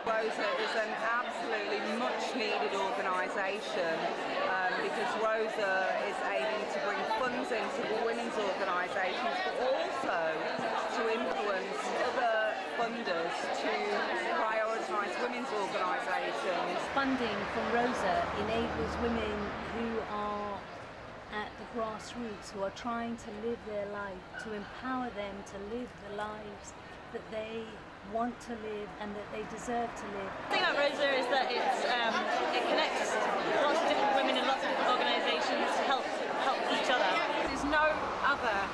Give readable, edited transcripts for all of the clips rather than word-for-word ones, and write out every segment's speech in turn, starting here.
Rosa is an absolutely much-needed organisation because Rosa is aiming to bring funds into the women's organisations, but also to influence other funders to prioritise women's organisations. Funding from Rosa enables women who are at the grassroots, who are trying to live their life, to empower them to live the lives that they want to live and that they deserve to live. The thing about Rosa is that it connects lots of different women in lots of different organisations to help each other. There's no other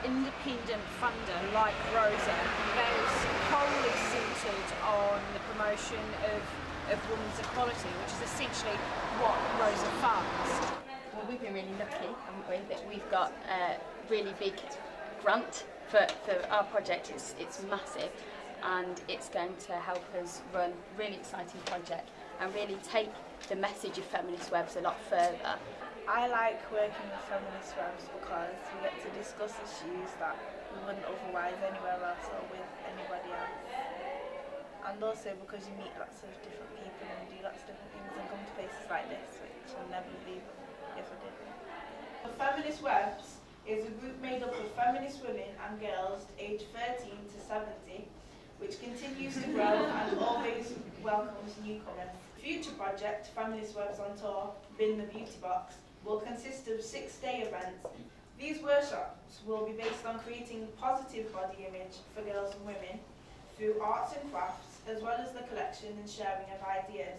independent funder like Rosa that is wholly centred on the promotion of women's equality, which is essentially what Rosa funds. Well, we've been really lucky, haven't we, that we've got a really big grant for our project. It's massive, and it's going to help us run a really exciting project and really take the message of feminist webs a lot further. I like working with feminist webs because we get to discuss issues that we wouldn't otherwise anywhere else or with anybody else. And also because you meet lots of different people and do lots of different things and come to places like this, which I'll never be if I didn't. The Feminist Webs is a group made up of feminist women and girls aged 13 to 70, which continues to grow and always welcomes newcomers. Future project, Feminist Webs on Tour, Bin the Beauty Box, will consist of 6-day events. These workshops will be based on creating positive body image for girls and women through arts and crafts, as well as the collection and sharing of ideas.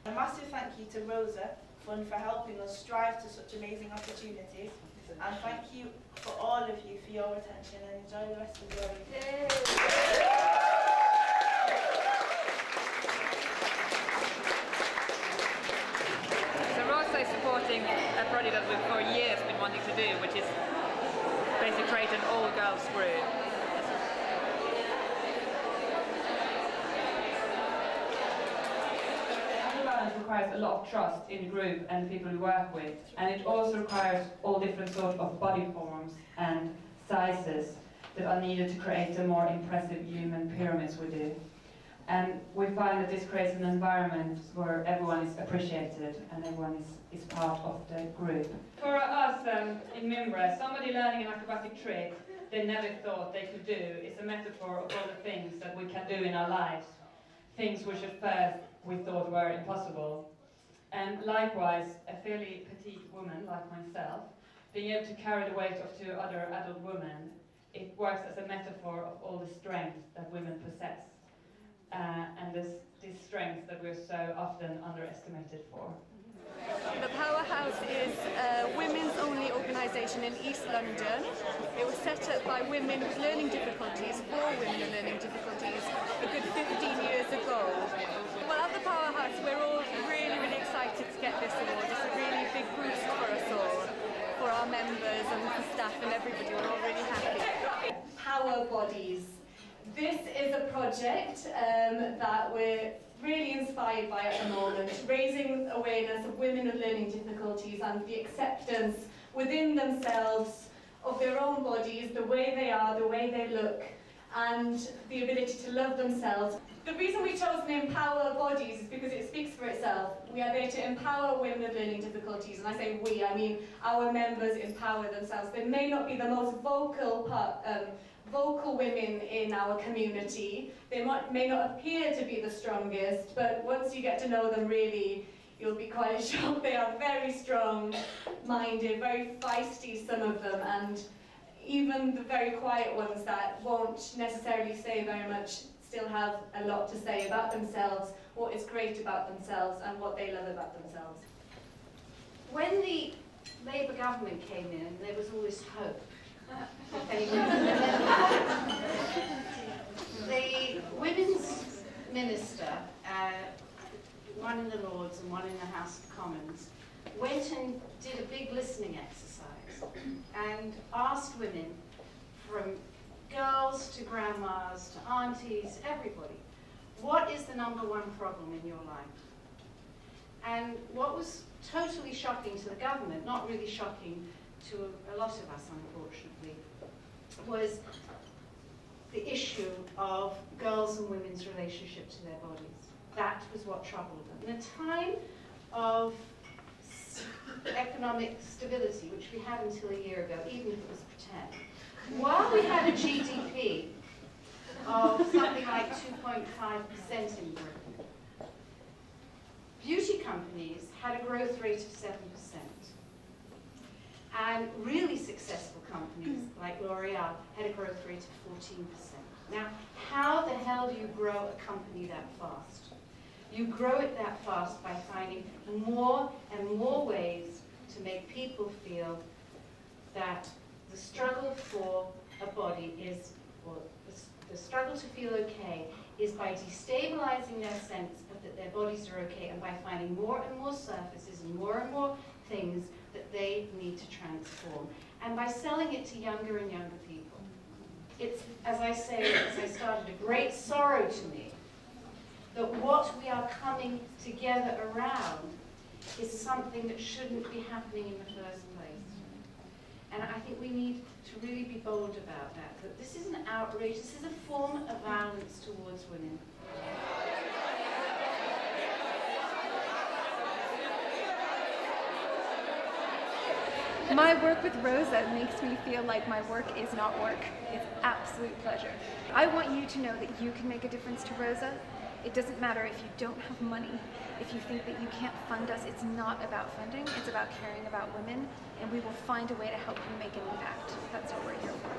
A massive thank you to Rosa Fund for helping us strive to such amazing opportunities, and thank you for all of you for your attention, and enjoy the rest of your evening. So Rosa is supporting a project that we've for years been wanting to do, which is basically create an all-girls group. It requires a lot of trust in the group and the people we work with, and it also requires all different sorts of body forms and sizes that are needed to create the more impressive human pyramids we do. And we find that this creates an environment where everyone is appreciated and everyone is part of the group. For us in Mimbra, somebody learning an acrobatic trick they never thought they could do is a metaphor of all the things that we can do in our lives, things which at first we thought were impossible. And likewise, a fairly petite woman like myself, being able to carry the weight of 2 other adult women, it works as a metaphor of all the strength that women possess, and this strength that we're so often underestimated for. The Powerhouse is a women's only organisation in East London. It was set up by women with learning difficulties, for women with learning difficulties, a good 15 years ago. Well, at the Powerhouse we're all really, really excited to get this award. It's a really big boost for us all, for our members and for staff and everybody. We're all really happy. Power Bodies. This is a project that we're really inspired by at the moment, raising awareness of women with learning difficulties and the acceptance within themselves of their own bodies, the way they are, the way they look, and the ability to love themselves. The reason we chose to Empower Bodies is because it speaks for itself. We are there to empower women with learning difficulties, and I say we, I mean our members empower themselves. They may not be the most vocal women in our community. They may not appear to be the strongest, but once you get to know them really, you'll be quite shocked. They are very strong-minded, very feisty, some of them, and even the very quiet ones that won't necessarily say very much still have a lot to say about themselves, what is great about themselves, and what they love about themselves. When the Labour government came in, there was all this hope. The women's minister, one in the Lords and one in the House of Commons, went and did a big listening exercise and asked women, from girls to grandmas to aunties, everybody, what is the #1 problem in your life? And what was totally shocking to the government, not really shocking to a lot of us, unfortunately, was the issue of girls' and women's relationship to their bodies. That was what troubled them. In a time of economic stability, which we had until a year ago, even if it was pretend, while we had a GDP of something like 2.5% in Britain, beauty companies had a growth rate of 7%. And really successful companies like L'Oreal had a growth rate of 14%. Now, how the hell do you grow a company that fast? You grow it that fast by finding more and more ways to make people feel that the struggle for a body is, or the struggle to feel okay is by destabilizing their sense of that their bodies are okay and by finding more and more surfaces and more things that they need to transform, and by selling it to younger and younger people. It's, as I say, as I started, a great sorrow to me that what we are coming together around is something that shouldn't be happening in the first place. And I think we need to really be bold about that, that this is an outrage, this is a form of violence towards women. My work with Rosa makes me feel like my work is not work. It's absolute pleasure. I want you to know that you can make a difference to Rosa. It doesn't matter if you don't have money, if you think that you can't fund us. It's not about funding, it's about caring about women, and we will find a way to help you make an impact. That's what we're here for.